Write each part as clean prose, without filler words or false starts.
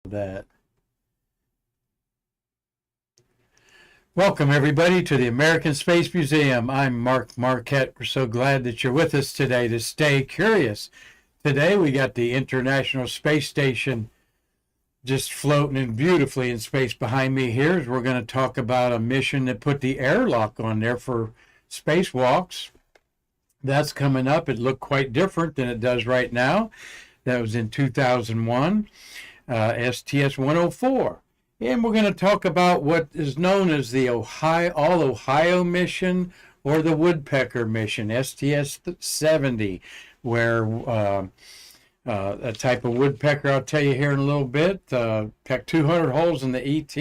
That. Welcome, everybody, to the American Space Museum. I'm Marquette. We're so glad that you're with us today to stay curious. Today, we got the International Space Station just floating in beautifully in space behind me here. We're going to talk about a mission that put the airlock on there for spacewalks. That's coming up. It looked quite different than it does right now. That was in 2001, STS-104. And we're going to talk about what is known as the All-Ohio mission or the Woodpecker mission, STS-70, where a type of woodpecker I'll tell you here in a little bit, pecked 200 holes in the ET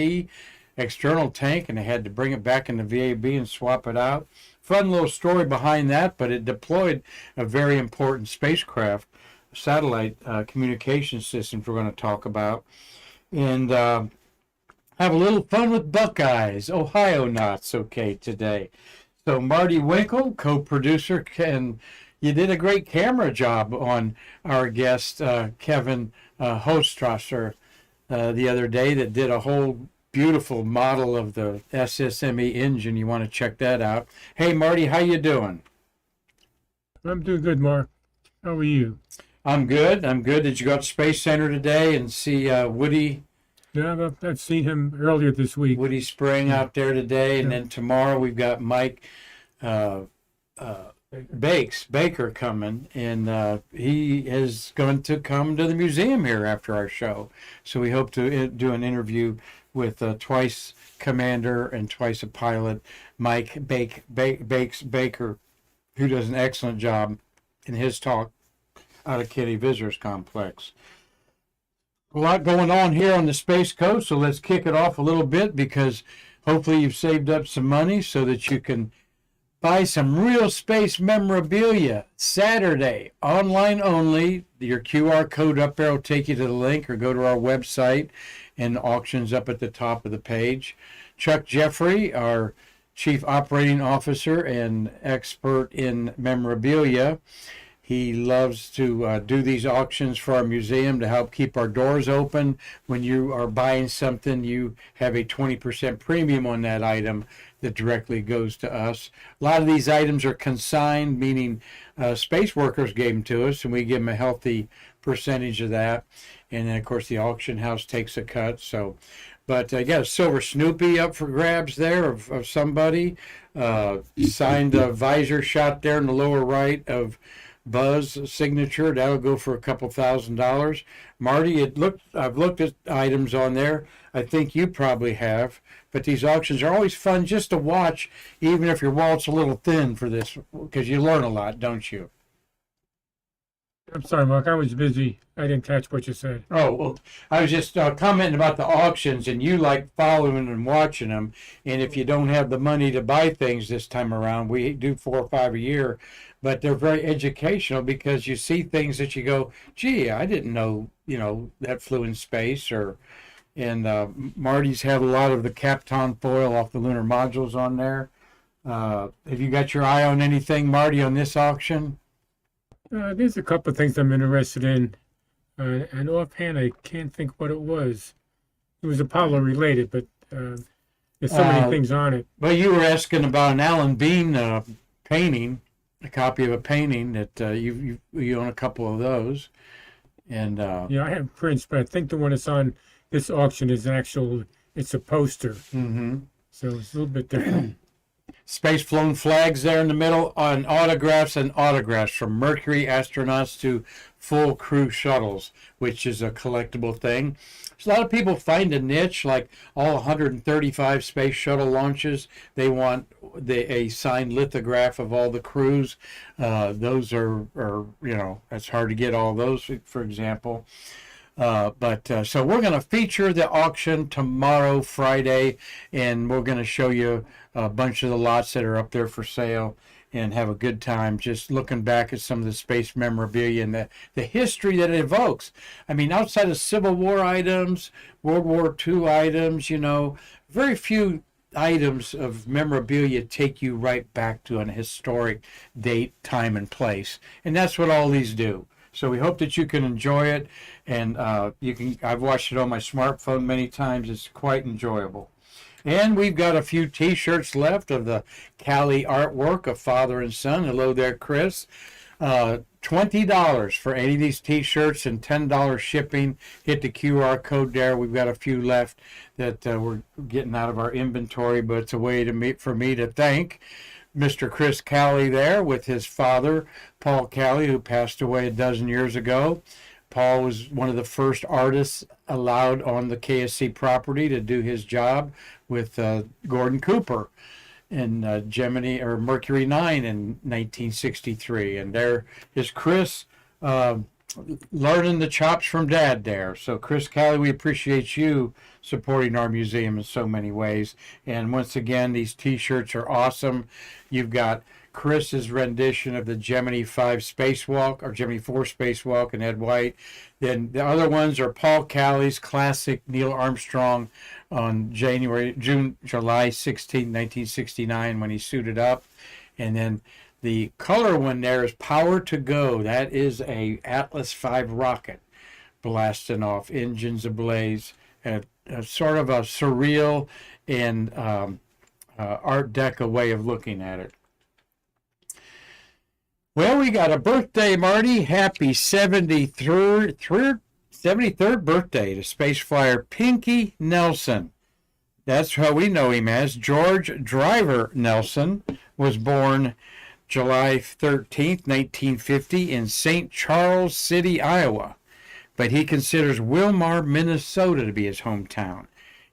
external tank, and they had to bring it back in the VAB and swap it out. Fun little story behind that, but it deployed a very important spacecraft, satellite communication systems we're going to talk about. And have a little fun with Buckeyes, Ohio Knots, okay, today. So Marty Winkle, co-producer, and you did a great camera job on our guest, Kevin Hostrasser, the other day that did a whole beautiful model of the SSME engine. You want to check that out. Hey, Marty, how you doing? I'm doing good, Mark. How are you? I'm good. Did you go to Space Center today and see Woody? Yeah, I've seen him earlier this week. Woody Spring out there today, and then tomorrow we've got Mike Baker coming, and he is going to come to the museum here after our show. So we hope to do an interview with twice commander and twice a pilot, Mike Baker, who does an excellent job in his talk out of Kitty Visitors Complex. A lot going on here on the Space Coast, so let's kick it off a little bit because hopefully you've saved up some money so that you can buy some real space memorabilia. Saturday, online only. Your QR code up there will take you to the link, or go to our website and auctions up at the top of the page. Chuck Jeffrey, our Chief Operating Officer and expert in memorabilia, he loves to do these auctions for our museum to help keep our doors open. When you are buying something, you have a 20% premium on that item that directly goes to us. A lot of these items are consigned, meaning space workers gave them to us, and we give them a healthy percentage of that. And then, of course, the auction house takes a cut. So, but I got a silver Snoopy up for grabs there of somebody. Signed visor shot there in the lower right of Buzz signature. That'll go for a couple $1,000s. Marty, I've looked at items on there. I think you probably have, but these auctions are always fun just to watch, even if your wallet's a little thin for this, because you learn a lot, don't you? I'm sorry, Mark. I was busy. I didn't catch what you said. Oh, well, I was just commenting about the auctions, and you like following and watching them. And if you don't have the money to buy things this time around, we do 4 or 5 a year, but they're very educational because you see things that you go, gee, I didn't know, that flew in space. And Marty's had a lot of the Kapton foil off the lunar modules on there. Have you got your eye on anything, Marty, on this auction? There's a couple of things I'm interested in, and offhand I can't think what it was. It was Apollo related, but there's so many things on it. Well, you were asking about an Alan Bean painting, a copy of a painting that you own a couple of those, and yeah, I have prints, but I think the one that's on this auction is it's a poster. Mm-hmm. So it's a little bit different. Space flown flags there in the middle on autographs from Mercury astronauts to full crew shuttles, which is a collectible thing. So a lot of people find a niche, like all 135 space shuttle launches. They want a signed lithograph of all the crews. Those are it's hard to get all those, for example. So we're going to feature the auction tomorrow, Friday, and we're going to show you a bunch of the lots that are up there for sale and have a good time just looking back at some of the space memorabilia and the history that it evokes. I mean, outside of Civil War items, World War II items, very few items of memorabilia take you right back to an historic date, time, and place. And that's what all these do. So we hope that you can enjoy it, and I've watched it on my smartphone many times. It's quite enjoyable. And we've got a few T-shirts left of the Cali artwork of father and son. Hello there, Chris. $20 for any of these T-shirts and $10 shipping. Hit the QR code there. We've got a few left that we're getting out of our inventory, but it's a way for me to thank Mr. Chris Cali there with his father, Paul Cali, who passed away a dozen years ago. Paul was one of the first artists allowed on the KSC property to do his job with Gordon Cooper in Gemini or Mercury 9 in 1963. And there is Chris learning the chops from Dad there. So Chris Cali, we appreciate you supporting our museum in so many ways. And once again, these T-shirts are awesome. You've got Chris's rendition of the Gemini 5 spacewalk, or Gemini 4 spacewalk, and Ed White. Then the other ones are Paul Cali's classic Neil Armstrong on July 16, 1969, when he suited up. And then the color one there is Power to Go. That is a Atlas V rocket blasting off, engines ablaze, a sort of a surreal and Art Deco way of looking at it. Well, we got a birthday, Marty. Happy 73rd birthday to space flyer Pinky Nelson. That's how we know him as. George Driver Nelson was born July 13th, 1950 in St. Charles City, Iowa. But he considers Wilmar, Minnesota to be his hometown.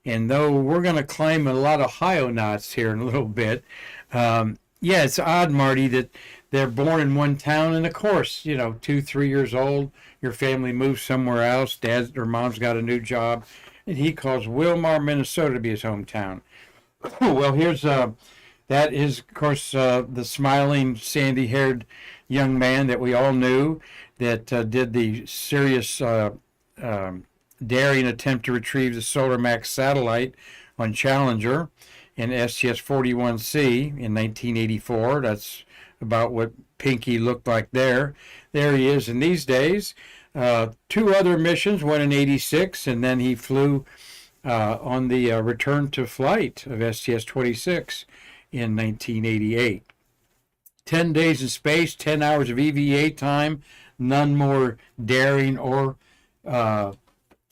And though we're going to claim a lot of Ohio-nauts here in a little bit, it's odd, Marty, that they're born in one town, and of course, 2, 3 years old, your family moves somewhere else, dad or mom's got a new job, and he calls Wilmar, Minnesota to be his hometown. Well, here's, that is, of course, the smiling, sandy-haired young man that we all knew that did the serious, daring attempt to retrieve the SolarMax satellite on Challenger in STS-41C in 1984. That's about what Pinky looked like there. There he is in these days. 2 other missions, one in 86, and then he flew on the return to flight of STS-26 in 1988. 10 days in space, 10 hours of EVA time, none more daring or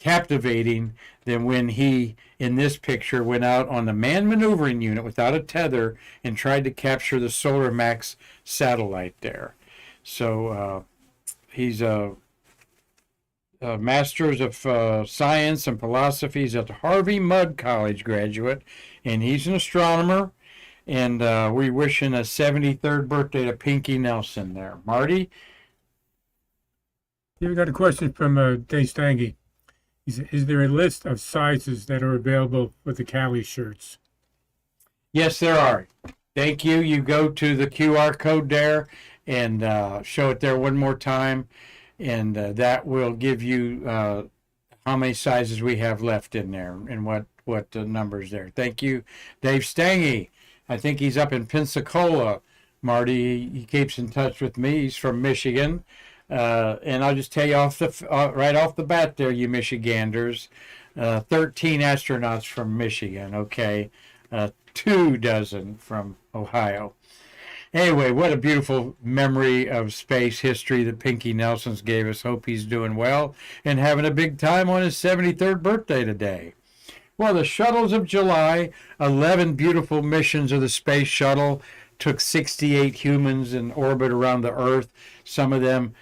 captivating than when he, in this picture, went out on the manned maneuvering unit without a tether and tried to capture the SolarMax satellite there. So he's a master's of science and philosophy. He's at the Harvey Mudd College graduate, and he's an astronomer. And we're wishing a 73rd birthday to Pinky Nelson there. Marty? Here we got a question from Dave Stange. He said, is there a list of sizes that are available for the Cali shirts? Yes, there are. Thank you. You go to the QR code there and show it there one more time, and that will give you how many sizes we have left in there and what numbers there. Thank you, Dave Stange. I think he's up in Pensacola, Marty. He keeps in touch with me. He's from Michigan. And I'll just tell you right off the bat there, you Michiganders, 13 astronauts from Michigan, okay? 24 from Ohio. Anyway, what a beautiful memory of space history that Pinky Nelson's gave us. Hope he's doing well and having a big time on his 73rd birthday today. Well, the shuttles of July, 11 beautiful missions of the space shuttle, took 68 humans in orbit around the Earth, some of them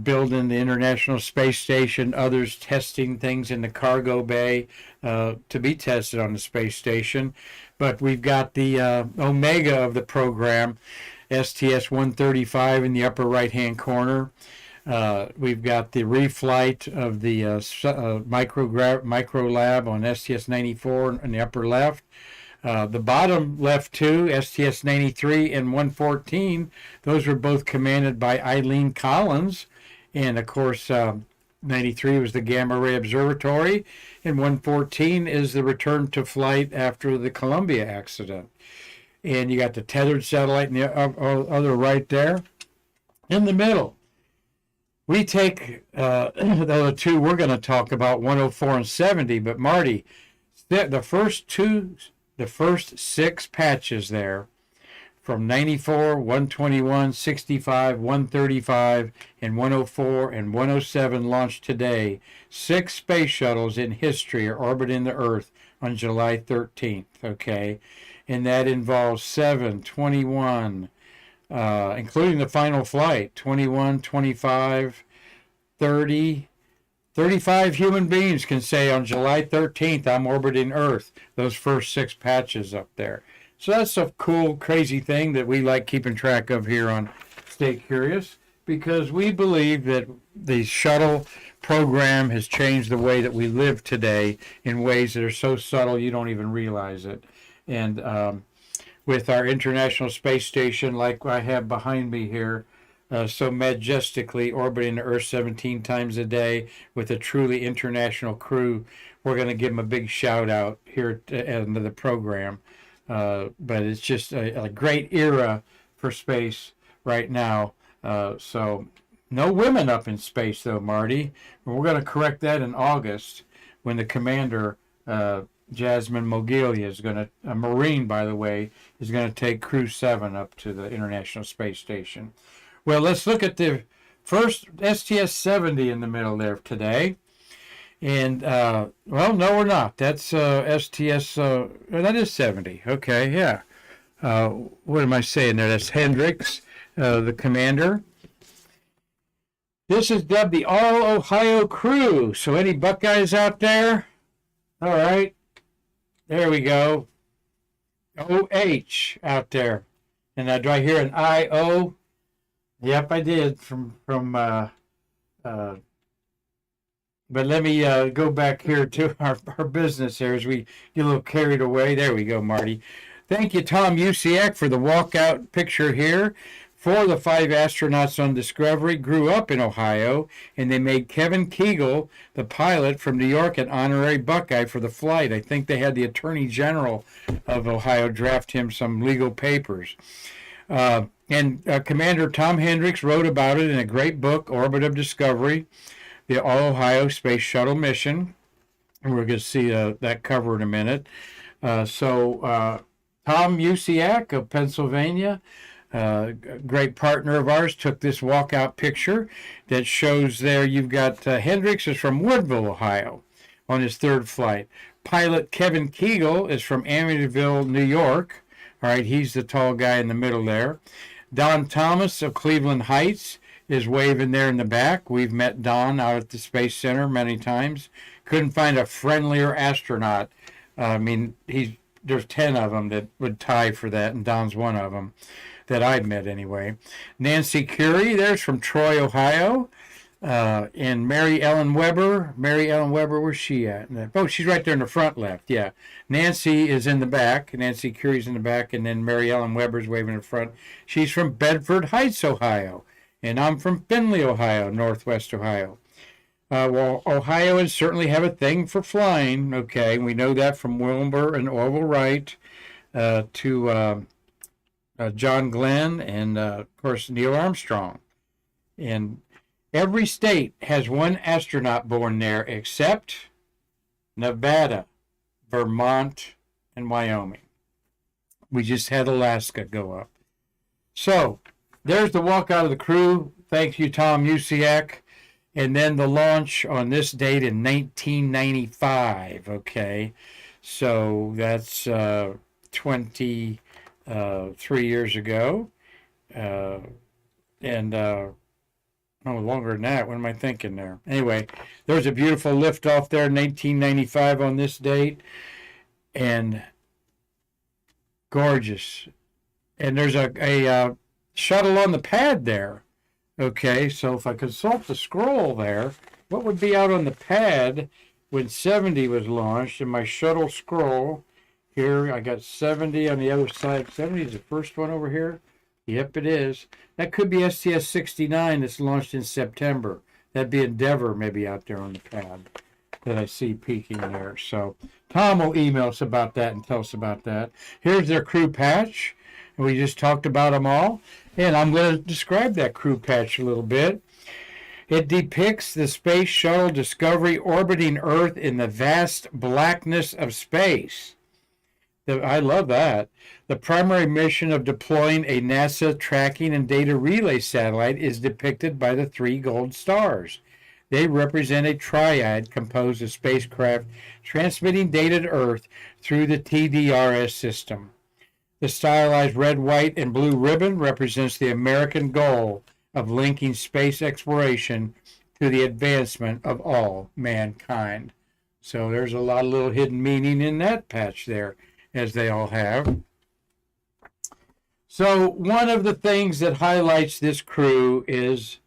building the International Space Station, others testing things in the cargo bay to be tested on the space station. But we've got the Omega of the program, STS-135 in the upper right-hand corner. We've got the reflight of the micro lab on STS-94 in the upper left. The bottom left two, STS-93 and 114, those were both commanded by Eileen Collins. And of course, 93 was the Gamma Ray Observatory, and 114 is the return to flight after the Columbia accident. And you got the tethered satellite in the other right there. In the middle, we take the other two we're going to talk about, 104 and 70. But Marty, the first six patches there, from 94, 121, 65, 135, and 104 and 107 launched today. 6 space shuttles in history are orbiting the Earth on July 13th, okay? And that involves 7, 21, including the final flight, 21, 25, 30, 35 human beings can say on July 13th, I'm orbiting Earth, those first 6 patches up there. So that's a cool, crazy thing that we like keeping track of here on Stay Curious, because we believe that the shuttle program has changed the way that we live today in ways that are so subtle you don't even realize it. And with our International Space Station, like I have behind me here, so majestically orbiting the Earth 17 times a day with a truly international crew, we're going to give them a big shout out here at the end of the program. But it's just a great era for space right now. So no women up in space, though, Marty. We're going to correct that in August when the commander, Jasmine Moghelia, is going to, a Marine, by the way, is going to take Crew 7 up to the International Space Station. Well, let's look at the first STS-70 in the middle there today. And, well, no, we're not. That's STS, that is 70. Okay, yeah. What am I saying there? That's Hendricks, the commander. This is dubbed the All-Ohio Crew. So any Buckeyes out there? All right. There we go. OH out there. And do I hear an I-O? Yep, I did but let me go back here to our business here as we get a little carried away. There we go, Marty. Thank you, Tom Usiak, for the walkout picture here. 4 of the 5 astronauts on Discovery grew up in Ohio, and they made Kevin Kegel, the pilot from New York, an honorary Buckeye for the flight. I think they had the Attorney General of Ohio draft him some legal papers. And Commander Tom Hendricks wrote about it in a great book, Orbit of Discovery, the All-Ohio Space Shuttle Mission. And we're going to see that cover in a minute. So Tom Usiak of Pennsylvania, a great partner of ours, took this walkout picture that shows there you've got Hendricks is from Woodville, Ohio, on his 3rd flight. Pilot Kevin Kegel is from Amityville, New York. All right, he's the tall guy in the middle there. Don Thomas of Cleveland Heights is waving there in the back. We've met Don out at the Space Center many times. Couldn't find a friendlier astronaut. I mean, there's 10 of them that would tie for that, and Don's one of them that I've met anyway. Nancy Curie, there's from Troy, Ohio. And Mary Ellen Weber, where's she at? Oh, she's right there in the front left, yeah. Nancy is in the back, Nancy Curie's in the back, and then Mary Ellen Weber's waving in front. She's from Bedford Heights, Ohio. And I'm from Findlay, Ohio, northwest Ohio. Well, Ohioans certainly have a thing for flying, okay? We know that from Wilbur and Orville Wright to John Glenn and, of course, Neil Armstrong. And every state has one astronaut born there except Nevada, Vermont, and Wyoming. We just had Alaska go up. So there's the walkout of the crew. Thank you, Tom Usiak. And then the launch on this date in 1995. Okay, so that's 23 years ago. No, longer than that. What am I thinking there? Anyway, there was a beautiful liftoff there in 1995 on this date. And gorgeous. And there's a shuttle on the pad there. Okay, so if I consult the scroll there, what would be out on the pad when 70 was launched? In my shuttle scroll, here I got 70 on the other side. 70 is the first one over here. Yep, it is. That could be STS-69 that's launched in September. That'd be Endeavour maybe out there on the pad that I see peeking there. So Tom will email us about that and tell us about that. Here's their crew patch. We just talked about them all. And I'm going to describe that crew patch a little bit. It depicts the Space Shuttle Discovery orbiting Earth in the vast blackness of space. I love that. The primary mission of deploying a NASA tracking and data relay satellite is depicted by the 3 gold stars. They represent a triad composed of spacecraft transmitting data to Earth through the TDRs system. The stylized red, white, and blue ribbon represents the American goal of linking space exploration to the advancement of all mankind. So there's a lot of little hidden meaning in that patch there, as they all have. So one of the things that highlights this crew is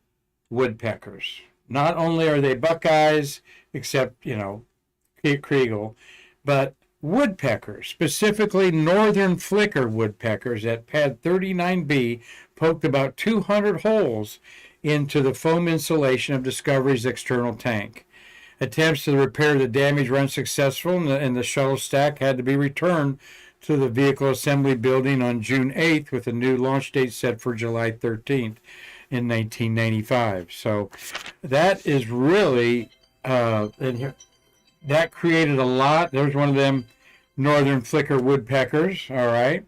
woodpeckers. Not only are they Buckeyes, except, Kriegel, but woodpeckers, specifically northern flicker woodpeckers at pad 39B, poked about 200 holes into the foam insulation of Discovery's external tank. Attempts to repair the damage were unsuccessful, and the shuttle stack had to be returned to the vehicle assembly building on June 8th, with a new launch date set for July 13th in 1995. So that is really, that created a lot. There's one of them northern flicker woodpeckers, all right,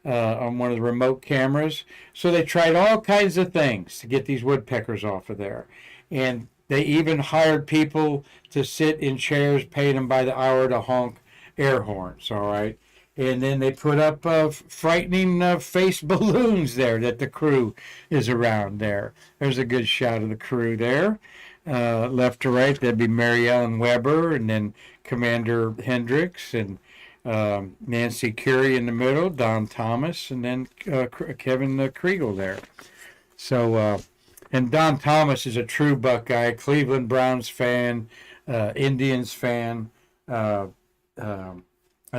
on one of the remote cameras. So they tried all kinds of things to get these woodpeckers off of there. And they even hired people to sit in chairs, paid them by the hour to honk air horns, all right. And then they put up frightening face balloons there that the crew is around there. There's a good shot of the crew there. Left to right, that'd be Mary Ellen Weber, and then Commander Hendricks, and Nancy Curie in the middle, Don Thomas, and then Kevin Kriegel there. So, and Don Thomas is a true Buckeye, Cleveland Browns fan, Indians fan. I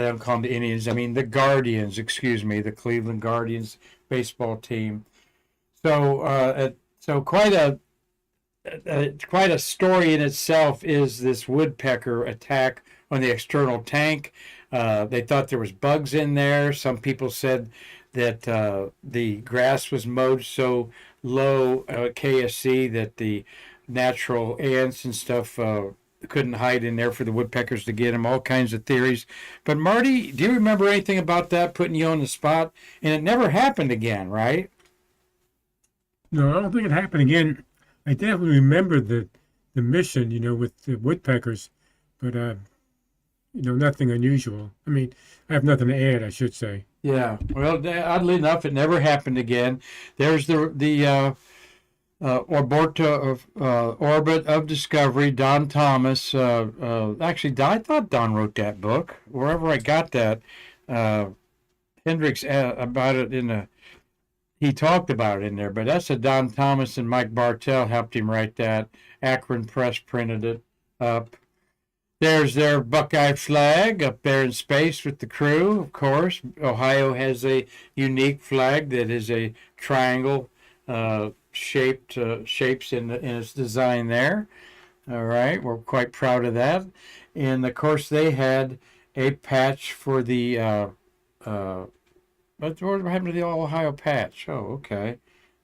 don't call them the Indians. I mean the Guardians. Excuse me, the Cleveland Guardians baseball team. So, quite a story in itself is this woodpecker attack on the external tank. They thought there was bugs in there. Some people said that the grass was mowed so low at KSC that the natural ants and stuff couldn't hide in there for the woodpeckers to get them. All kinds of theories. But Marty, do you remember anything about that, putting you on the spot? And it never happened again, right? No, I don't think it happened again. I definitely remember the mission, with the woodpeckers, but nothing unusual. I mean, I have nothing to add, I should say. Yeah. Well, oddly enough, it never happened again. There's the orbit of Discovery. Don Thomas. Actually, I thought Don wrote that book. Wherever I got that, Hendricks about it he talked about it in there. But that's a Don Thomas, and Mike Bartell helped him write that. Akron Press printed it up. There's their Buckeye flag up there in space with the crew, of course. Ohio has a unique flag that is a triangle shapes in its design there. All right, we're quite proud of that. And of course, they had a patch for the what happened to the Ohio patch? Oh, okay.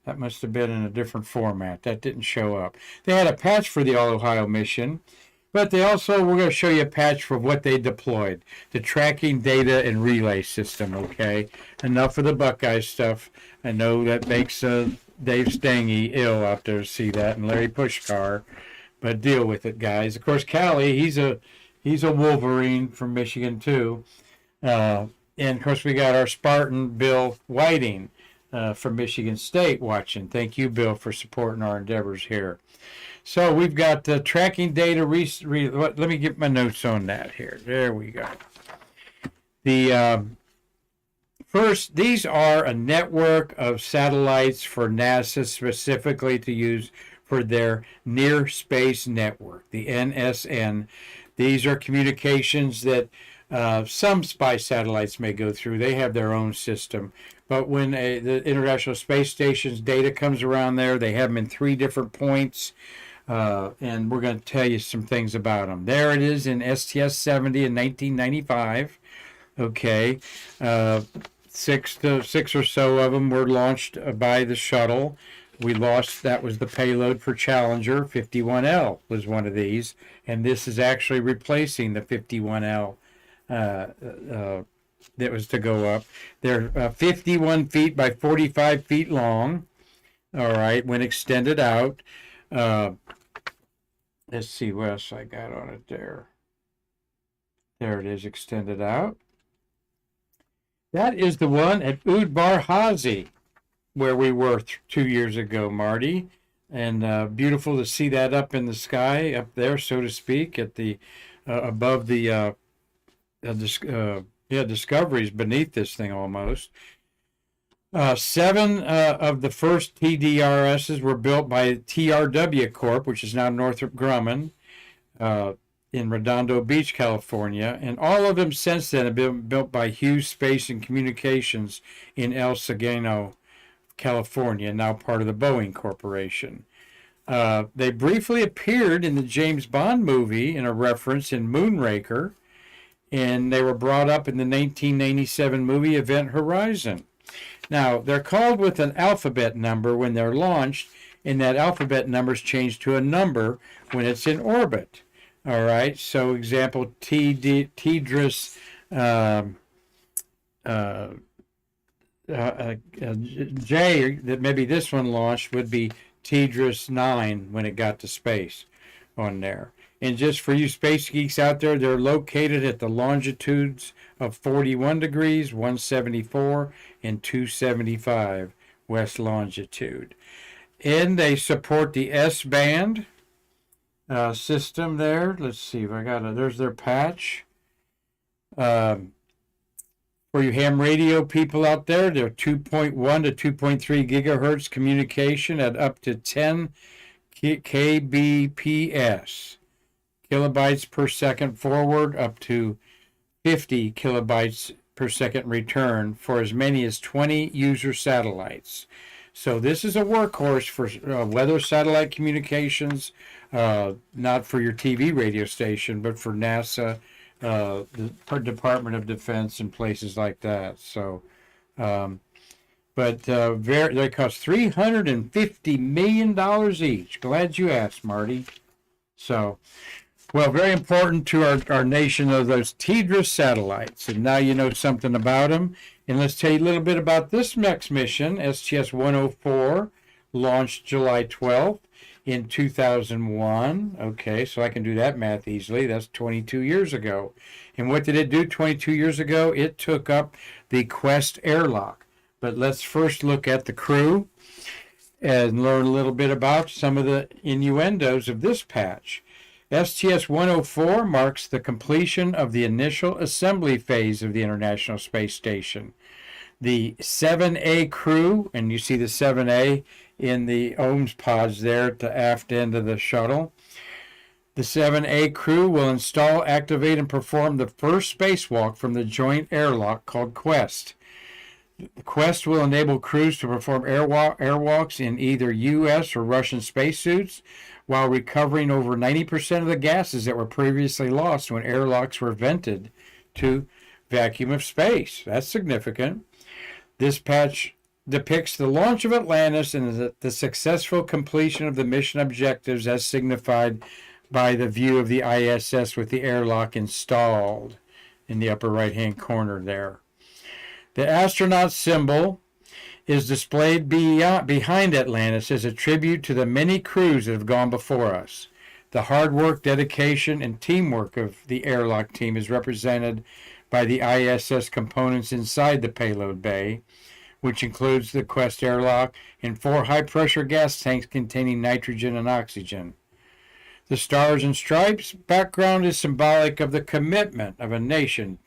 That must have been in a different format. That didn't show up. They had a patch for the All-Ohio mission, but they also, we're going to show you a patch for what they deployed. The tracking data and relay system, okay? Enough of the Buckeye stuff. I know that makes Dave Stange ill out there to see that, and Larry Pushkar, but deal with it, guys. Of course, Callie, he's a Wolverine from Michigan, too. And, of course, we got our Spartan, Bill Whiting, from Michigan State watching. Thank you, Bill, for supporting our endeavors here. So we've got tracking data. Let me get my notes on that here. There we go. The first, these are a network of satellites for NASA specifically to use for their Near Space Network, the NSN. These are communications that some spy satellites may go through. They have their own system. But when the International Space Station's data comes around there, they have them in 3 different points. And we're going to tell you some things about them. There it is in STS-70 in 1995. Okay. 6 or so of them were launched by the shuttle. We lost, that was the payload for Challenger. 51L was one of these, and this is actually replacing the 51L that was to go up. They're 51 feet by 45 feet long, all right, when extended out. Let's see what else I got on it there. There it is, extended out. That is the one at Udvar Hazy, where we were 2 years ago, Marty. And beautiful to see that up in the sky, up there, so to speak, at the above the discoveries beneath this thing almost. 7 of the first TDRSs were built by TRW Corp, which is now Northrop Grumman, in Redondo Beach, California, and all of them since then have been built by Hughes Space and Communications in El Segundo, California, now part of the Boeing Corporation. They briefly appeared in the James Bond movie in a reference in Moonraker, and they were brought up in the 1997 movie Event Horizon. Now, they're called with an alphabet number when they're launched, and that alphabet number is changed to a number when it's in orbit. All right, so example, TDRS J, that maybe this one launched, would be TDRS 9 when it got to space on there. And just for you space geeks out there, they're located at the longitudes of 41 degrees, 174, and 275 west longitude. And they support the S-band system there. Let's see if I got it. There's their patch. For you ham radio people out there, they're 2.1 to 2.3 gigahertz communication at up to 10 kbps, kilobytes per second forward, up to 50 kilobytes per second return for as many as 20 user satellites. So this is a workhorse for weather satellite communications, not for your TV radio station, but for NASA, the Department of Defense, and places like that. So, they cost $350 million each. Glad you asked, Marty. So, well, very important to our nation of those TDRS satellites. And now you know something about them. And let's tell you a little bit about this next mission. STS-104 launched July 12th in 2001. Okay, so I can do that math easily. That's 22 years ago. And what did it do 22 years ago? It took up the Quest airlock. But let's first look at the crew and learn a little bit about some of the innuendos of this patch. STS-104 marks the completion of the initial assembly phase of the International Space Station. The 7A crew, and you see the 7A in the OMS pods there at the aft end of the shuttle. The 7A crew will install, activate, and perform the first spacewalk from the joint airlock called Quest. Quest will enable crews to perform airwalks in either U.S. or Russian spacesuits while recovering over 90% of the gases that were previously lost when airlocks were vented to vacuum of space. That's significant. This patch depicts the launch of Atlantis and the successful completion of the mission objectives as signified by the view of the ISS with the airlock installed in the upper right-hand corner there. The astronaut symbol is displayed behind Atlantis as a tribute to the many crews that have gone before us. The hard work, dedication, and teamwork of the airlock team is represented by the ISS components inside the payload bay, which includes the Quest airlock and 4 high-pressure gas tanks containing nitrogen and oxygen. The stars and stripes background is symbolic of the commitment of a nation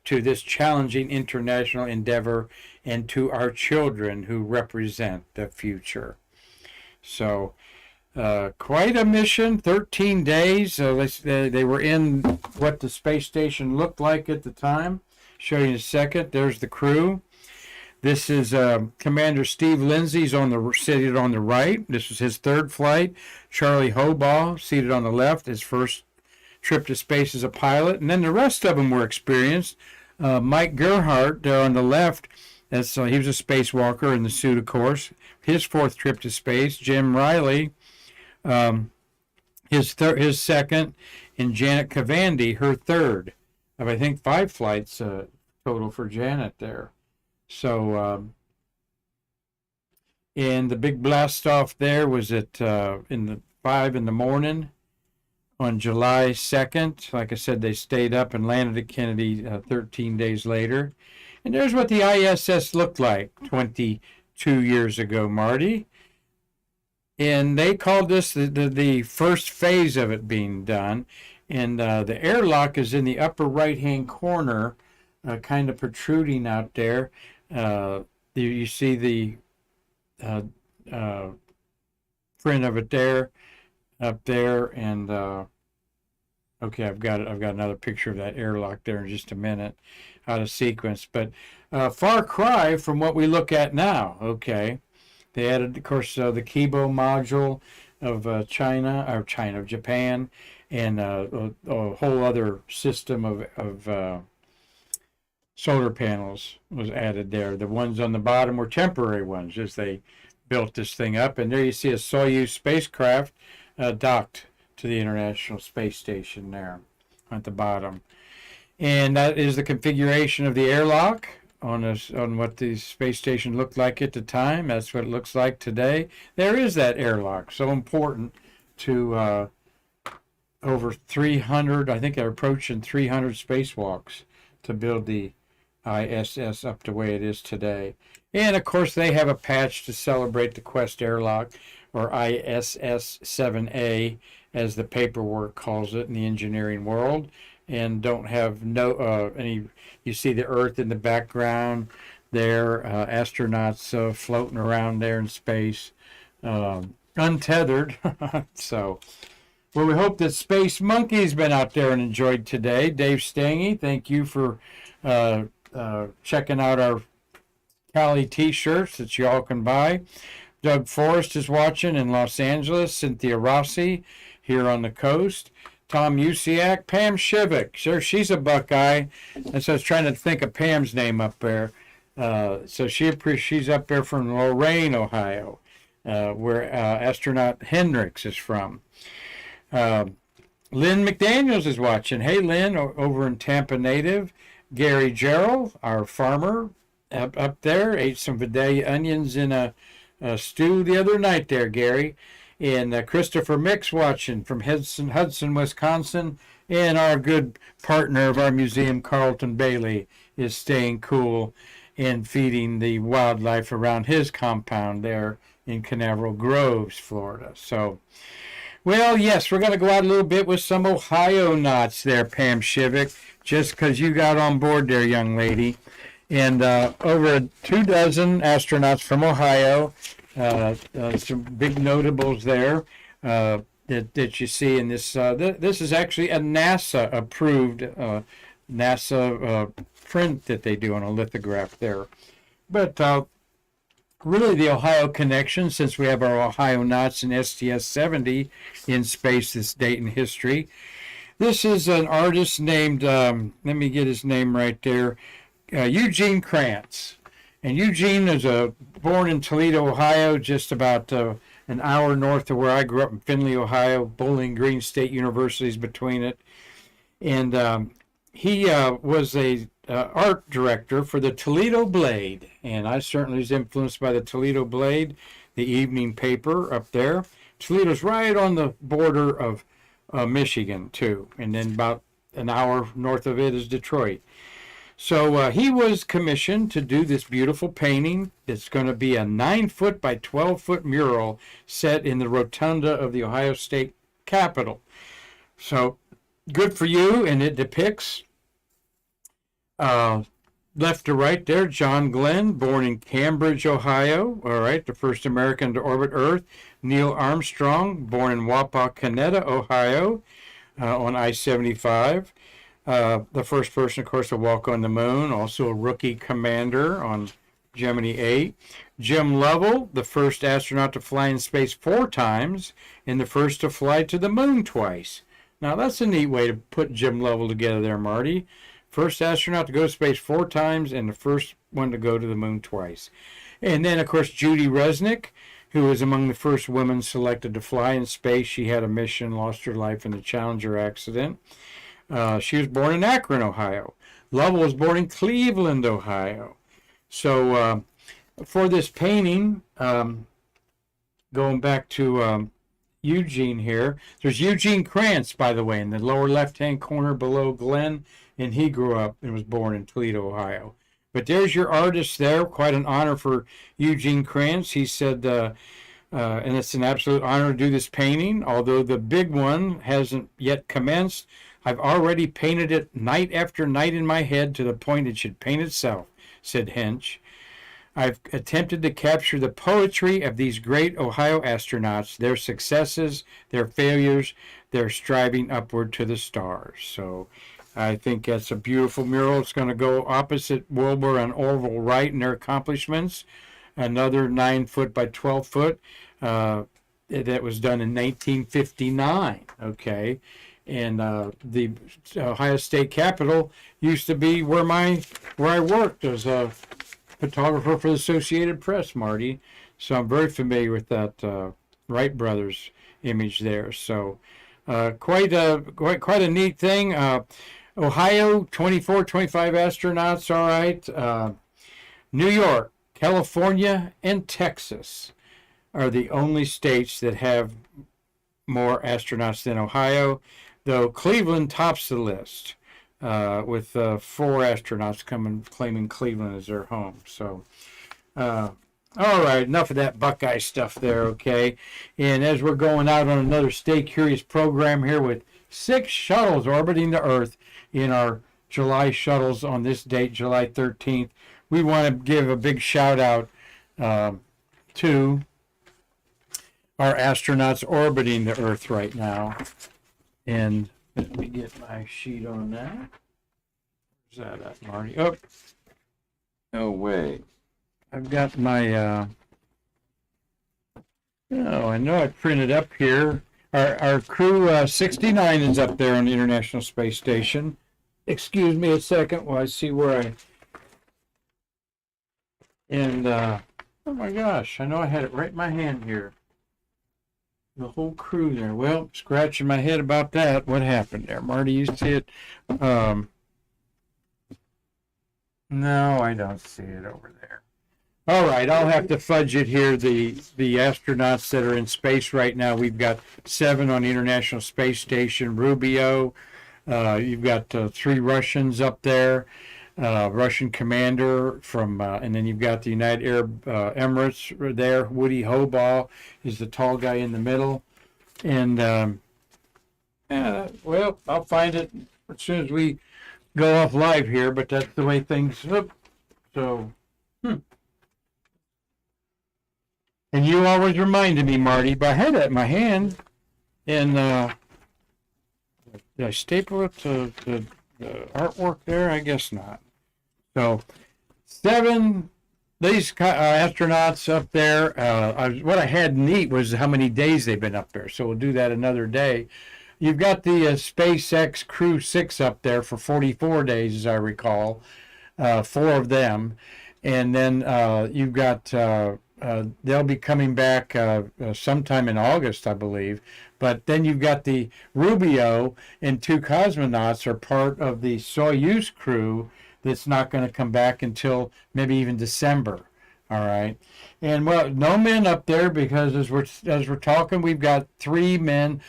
to this challenging international endeavor and to our children who represent the future. So, quite a mission, 13 days. They were in what the space station looked like at the time. Show you in a second. There's the crew. This is Commander Steve Lindsay's seated on the right. This was his third flight. Charlie Hobaugh seated on the left, his first trip to space as a pilot. And then the rest of them were experienced. Mike Gerhardt there on the left That's he was a spacewalker in the suit, of course. His fourth trip to space. Jim Riley, his second, and Janet Cavandy, her third, of I think 5 flights total for Janet there. So, and the big blast off there was at in the 5 in the morning on July 2nd. Like I said, they stayed up and landed at Kennedy 13 days later. And there's what the ISS looked like 22 years ago, Marty. And they called this the first phase of it being done. And the airlock is in the upper right-hand corner, kind of protruding out there. You see the print of it there, up there, and okay, I've got another picture of that airlock there in just a minute, out of sequence. But far cry from what we look at now. Okay, they added, of course, the Kibo module of Japan, and a whole other system of solar panels was added there. The ones on the bottom were temporary ones as they built this thing up. And there you see a Soyuz spacecraft docked to the International Space Station there at the bottom. And that is the configuration of the airlock on what the space station looked like at the time. That's what it looks like today. There is that airlock, so important to over 300, I think they're approaching 300 spacewalks to build the ISS up the way it is today. And of course they have a patch to celebrate the Quest airlock, or ISS-70, as the paperwork calls it in the engineering world, and don't have any. You see the Earth in the background there, astronauts floating around there in space, untethered. So, well, we hope that Space Monkey's been out there and enjoyed today. Dave Stange, thank you for checking out our Cali t-shirts that you all can buy. Doug Forrest is watching in Los Angeles. Cynthia Rossi here on the coast. Tom Usiak. Pam Shivik. Sure, she's a Buckeye. And so I was trying to think of Pam's name up there. So she's up there from Lorain, Ohio, where astronaut Hendricks is from. Lynn McDaniels is watching. Hey, Lynn, over in Tampa native. Gary Gerald, our farmer, up there, ate some Vidalia onions in a stew the other night there, Gary. And Christopher Mix watching from Hudson, Wisconsin. And our good partner of our museum, Carlton Bailey, is staying cool and feeding the wildlife around his compound there in Canaveral Groves, Florida. So, well, yes, we're going to go out a little bit with some Ohio knots there, Pam Shivik, just because you got on board there, young lady. And over 24 astronauts from Ohio, some big notables there that you see in this. This is actually a NASA-approved NASA print that they do on a lithograph there. But really the Ohio connection, since we have our Ohio knots and STS-70 in space this date in history. This is an artist named, let me get his name right there, Eugene Krantz. And Eugene is born in Toledo, Ohio, just about an hour north of where I grew up in Findlay, Ohio. Bowling Green State University is between it. And he was a art director for the Toledo Blade. And I certainly was influenced by the Toledo Blade, the evening paper up there. Toledo's right on the border of Michigan, too. And then about an hour north of it is Detroit. So he was commissioned to do this beautiful painting. It's going to be a 9-foot by 12-foot mural set in the rotunda of the Ohio State Capitol. So good for you. And it depicts, left to right there, John Glenn, born in Cambridge, Ohio. All right, the first American to orbit Earth. Neil Armstrong, born in Wapakoneta, Ohio, on I-75. The first person, of course, to walk on the moon, also a rookie commander on Gemini 8. Jim Lovell, the first astronaut to fly in space 4 times, and the first to fly to the moon twice. Now, that's a neat way to put Jim Lovell together there, Marty. First astronaut to go to space 4 times and the first one to go to the moon twice. And then, of course, Judy Resnick, who was among the first women selected to fly in space. She had a mission, lost her life in the Challenger accident. She was born in Akron, Ohio. Lovell was born in Cleveland, Ohio. So for this painting, going back to Eugene here, there's Eugene Krantz, by the way, in the lower left-hand corner below Glenn, and he grew up and was born in Toledo, Ohio. But there's your artist there. Quite an honor for Eugene Krantz. He said, and it's an absolute honor to do this painting, although the big one hasn't yet commenced. I've already painted it night after night in my head to the point it should paint itself, said Hench. I've attempted to capture the poetry of these great Ohio astronauts, their successes, their failures, their striving upward to the stars. So I think that's a beautiful mural. It's going to go opposite Wilbur and Orville Wright and their accomplishments. Another 9 foot by 12 foot that was done in 1959. Okay. And the Ohio State Capitol used to be where I worked as a photographer for the Associated Press, Marty. So I'm very familiar with that Wright brothers image there. So quite a neat thing. Ohio, 24, 25 astronauts. All right. New York, California, and Texas are the only states that have more astronauts than Ohio, though Cleveland tops the list with 4 astronauts claiming Cleveland as their home. So, all right, enough of that Buckeye stuff there, okay? And as we're going out on another Stay Curious program here with 6 shuttles orbiting the Earth in our July shuttles on this date, July 13th, we want to give a big shout out to our astronauts orbiting the Earth right now. And let me get my sheet on that. Where's that at, Marty? Oh, no way. I've got my, oh, I know I printed up here. Our crew 69 is up there on the International Space Station. Excuse me a second while I see where I... And, oh my gosh, I know I had it right in my hand here. The whole crew there. Well, scratching my head about that. What happened there? Marty, you see it? No, I don't see it over there. All right, I'll have to fudge it here. The astronauts that are in space right now, we've got 7 on the International Space Station. Rubio, you've got 3 Russians up there. Russian commander from, and then you've got the United Arab Emirates there. Woody Hobaugh is the tall guy in the middle. And, yeah, well, I'll find it as soon as we go off live here, but that's the way things look. So, And you always reminded me, Marty, but I had it in my hand. And, did I staple it to the artwork there? I guess not. So, 7, these astronauts up there, what I had neat was how many days they've been up there. So we'll do that another day. You've got the SpaceX Crew 6 up there for 44 days, as I recall, 4 of them. And then you've got, they'll be coming back sometime in August, I believe. But then you've got the Rubio and 2 cosmonauts are part of the Soyuz crew that's not going to come back until maybe even December. All right. And well, no men up there because as we're talking, we've got 3 men,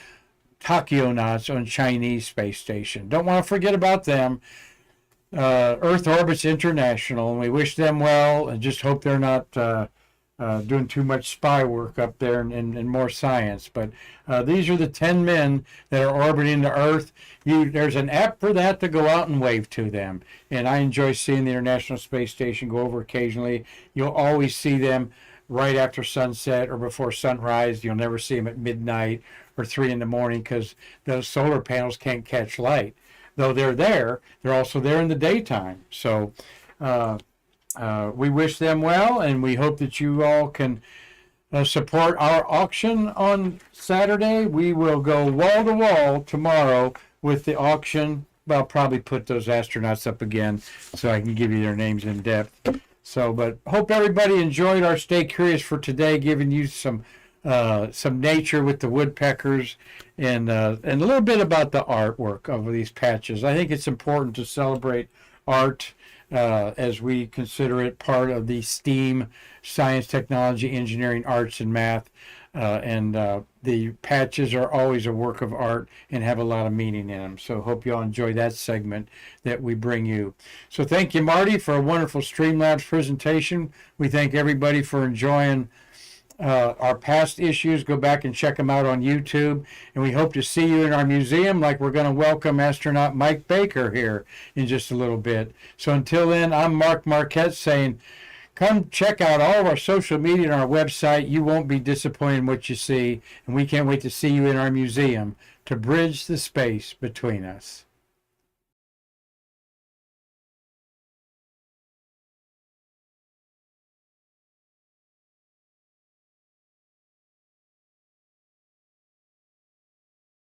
tachionauts on Chinese space station. Don't want to forget about them. Earth Orbits International, and we wish them well and just hope they're not doing too much spy work up there and more science. But these are the 10 men that are orbiting the Earth. There's an app for that to go out and wave to them. And I enjoy seeing the International Space Station go over occasionally. You'll always see them right after sunset or before sunrise. You'll never see them at midnight or 3 in the morning because those solar panels can't catch light. Though they're there, they're also there in the daytime. So we wish them well, and we hope that you all can support our auction on Saturday. We will go wall to wall tomorrow with the auction I'll probably put those astronauts up again so I can give you their names in depth. So, but hope everybody enjoyed our Stay Curious for today, giving you some nature with the woodpeckers and a little bit about the artwork of these patches. I think it's important to celebrate art as we consider it part of the STEAM, science, technology, engineering, arts, and math. The patches are always a work of art and have a lot of meaning in them. So hope you all enjoy that segment that we bring you. So thank you, Marty, for a wonderful Streamlabs presentation. We thank everybody for enjoying our past issues. Go back and check them out on YouTube. And we hope to see you in our museum, like we're going to welcome astronaut Mike Baker here in just a little bit. So until then, I'm Marquette saying, come check out all of our social media and our website. You won't be disappointed in what you see. And we can't wait to see you in our museum to bridge the space between us.